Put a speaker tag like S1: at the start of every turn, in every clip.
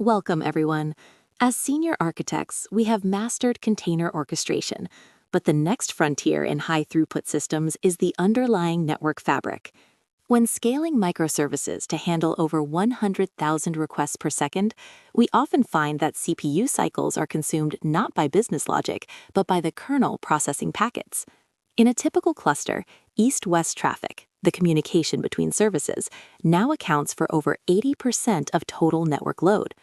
S1: Welcome, everyone. As senior architects, we have mastered container orchestration, but the next frontier in high-throughput systems is the underlying network fabric. When scaling microservices to handle over 100,000 requests per second, we often find that CPU cycles are consumed not by business logic, but by the kernel processing packets. In a typical cluster, east-west traffic, the communication between services, now accounts for over 80% of total network load.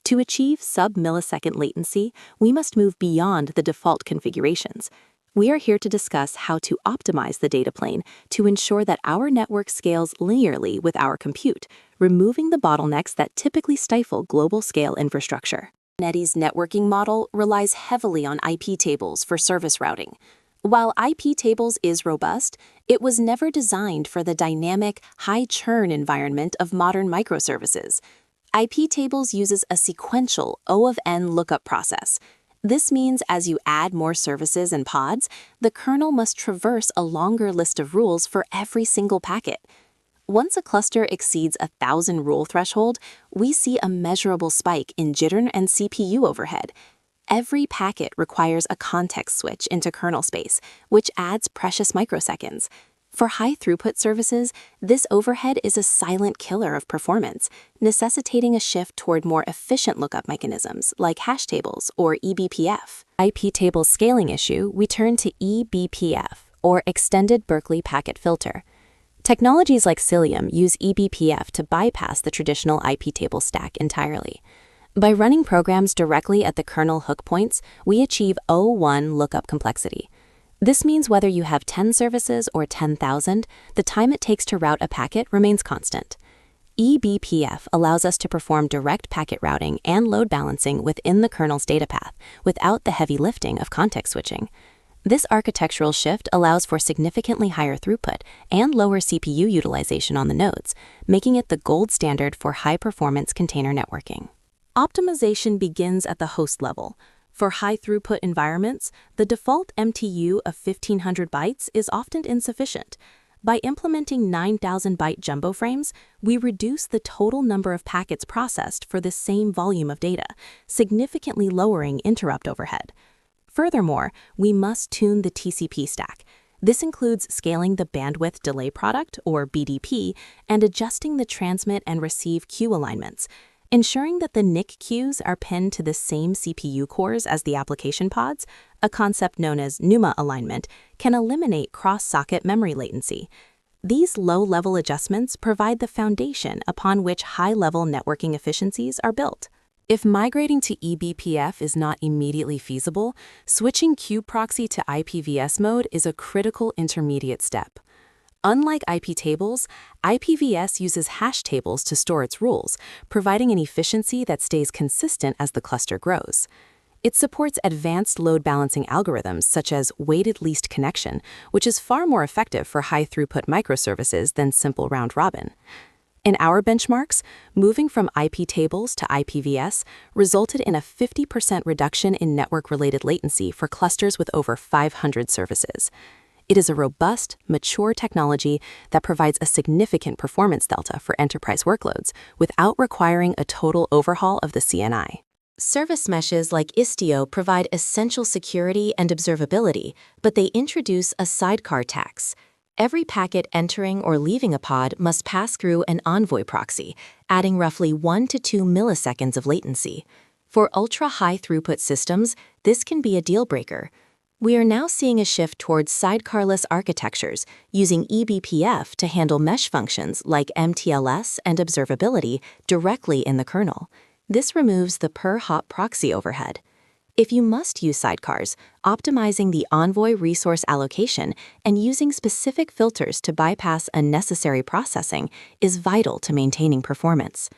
S1: To achieve sub-millisecond latency, we must move beyond the default configurations. We are here to discuss how to optimize the data plane to ensure that our network scales linearly with our compute, removing the bottlenecks that typically stifle global-scale infrastructure. Kubernetes' networking model relies heavily on IP tables for service routing. While IP tables is robust, it was never designed for the dynamic, high-churn environment of modern microservices. IP tables uses a sequential O of N lookup process. This means as you add more services and pods, the kernel must traverse a longer list of rules for every single packet. Once a cluster exceeds a 1,000 rule threshold, we see a measurable spike in jitter and CPU overhead. Every packet requires a context switch into kernel space, which adds precious microseconds. For high-throughput services, this overhead is a silent killer of performance, necessitating a shift toward more efficient lookup mechanisms like hash tables or eBPF. IP table scaling issue, we turn to eBPF, or Extended Berkeley Packet Filter. Technologies like Cilium use eBPF to bypass the traditional IP table stack entirely. By running programs directly at the kernel hook points, we achieve O1 lookup complexity. This means whether you have 10 services or 10,000, the time it takes to route a packet remains constant. eBPF allows us to perform direct packet routing and load balancing within the kernel's data path without the heavy lifting of context switching. This architectural shift allows for significantly higher throughput and lower CPU utilization on the nodes, making it the gold standard for high-performance container networking. Optimization begins at the host level. For high-throughput environments, the default MTU of 1,500 bytes is often insufficient. By implementing 9,000-byte jumbo frames, we reduce the total number of packets processed for the same volume of data, significantly lowering interrupt overhead. Furthermore, we must tune the TCP stack. This includes scaling the bandwidth delay product, or BDP, and adjusting the transmit and receive queue alignments. Ensuring that the NIC queues are pinned to the same CPU cores as the application pods, a concept known as NUMA alignment, can eliminate cross-socket memory latency. These low-level adjustments provide the foundation upon which high-level networking efficiencies are built. If migrating to eBPF is not immediately feasible, switching kubeproxy to IPVS mode is a critical intermediate step. Unlike IP tables, IPVS uses hash tables to store its rules, providing an efficiency that stays consistent as the cluster grows. It supports advanced load balancing algorithms such as weighted least connection, which is far more effective for high-throughput microservices than simple round-robin. In our benchmarks, moving from IP tables to IPVS resulted in a 50% reduction in network-related latency for clusters with over 500 services. It is a robust, mature technology that provides a significant performance delta for enterprise workloads without requiring a total overhaul of the CNI. Service meshes like Istio provide essential security and observability, but they introduce a sidecar tax. Every packet entering or leaving a pod must pass through an Envoy proxy, adding roughly 1 to 2 milliseconds of latency. For ultra-high throughput systems, this can be a deal breaker. We are now seeing a shift towards sidecarless architectures, using eBPF to handle mesh functions like MTLS and observability directly in the kernel. This removes the per-hop proxy overhead. If you must use sidecars, optimizing the Envoy resource allocation and using specific filters to bypass unnecessary processing is vital to maintaining performance.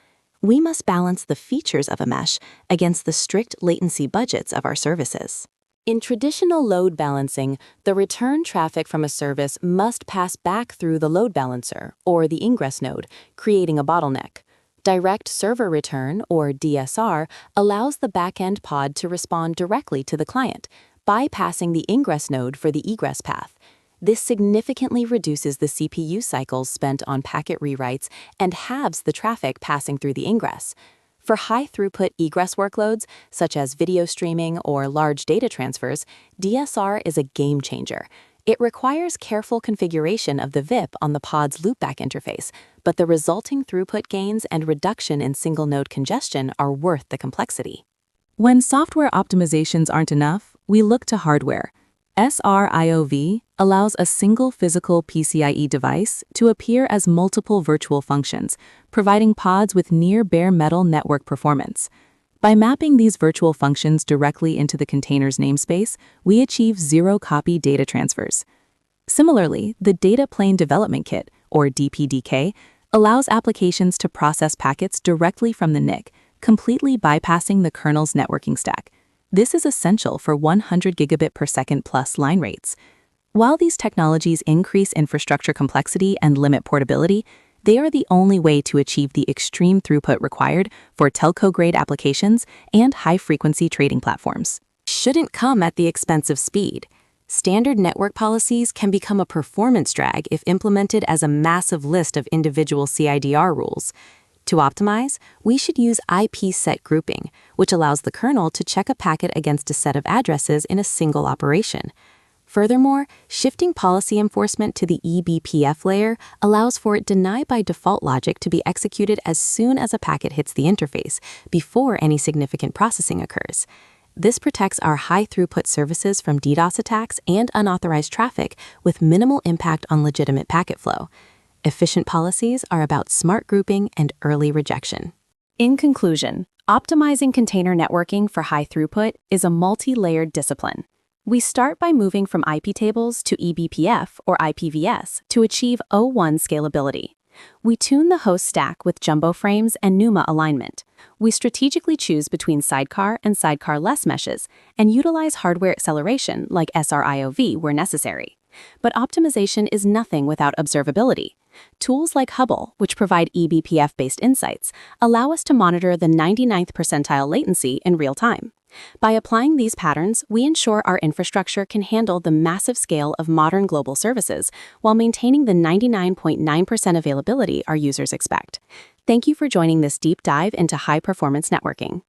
S1: We must balance the features of a mesh against the strict latency budgets of our services. In traditional load balancing, the return traffic from a service must pass back through the load balancer, or the ingress node, creating a bottleneck. Direct server return, or DSR, allows the backend pod to respond directly to the client, bypassing the ingress node for the egress path. This significantly reduces the CPU cycles spent on packet rewrites and halves the traffic passing through the ingress. For high-throughput egress workloads, such as video streaming or large data transfers, DSR is a game changer. It requires careful configuration of the VIP on the pod's loopback interface, but the resulting throughput gains and reduction in single-node congestion are worth the complexity. When software optimizations aren't enough, we look to hardware. SRIOV allows a single physical PCIe device to appear as multiple virtual functions, providing pods with near bare metal network performance. By mapping these virtual functions directly into the container's namespace, we achieve zero-copy data transfers. Similarly, the Data Plane Development Kit, or DPDK, allows applications to process packets directly from the NIC, completely bypassing the kernel's networking stack. This is essential for 100 gigabit per second plus line rates. While these technologies increase infrastructure complexity and limit portability, they are the only way to achieve the extreme throughput required for telco-grade applications and high-frequency trading platforms. Shouldn't come at the expense of speed. Standard network policies can become a performance drag if implemented as a massive list of individual CIDR rules. To optimize, we should use IP set grouping, which allows the kernel to check a packet against a set of addresses in a single operation. Furthermore, shifting policy enforcement to the eBPF layer allows for deny by default logic to be executed as soon as a packet hits the interface, before any significant processing occurs. This protects our high-throughput services from DDoS attacks and unauthorized traffic with minimal impact on legitimate packet flow. Efficient policies are about smart grouping and early rejection. In conclusion, optimizing container networking for high throughput is a multi-layered discipline. We start by moving from IP tables to eBPF or IPVS to achieve O1 scalability. We tune the host stack with jumbo frames and NUMA alignment. We strategically choose between sidecar and sidecar-less meshes and utilize hardware acceleration like SRIOV where necessary. But optimization is nothing without observability. Tools like Hubble, which provide eBPF-based insights, allow us to monitor the 99th percentile latency in real time. By applying these patterns, we ensure our infrastructure can handle the massive scale of modern global services while maintaining the 99.9% availability our users expect. Thank you for joining this deep dive into high-performance networking.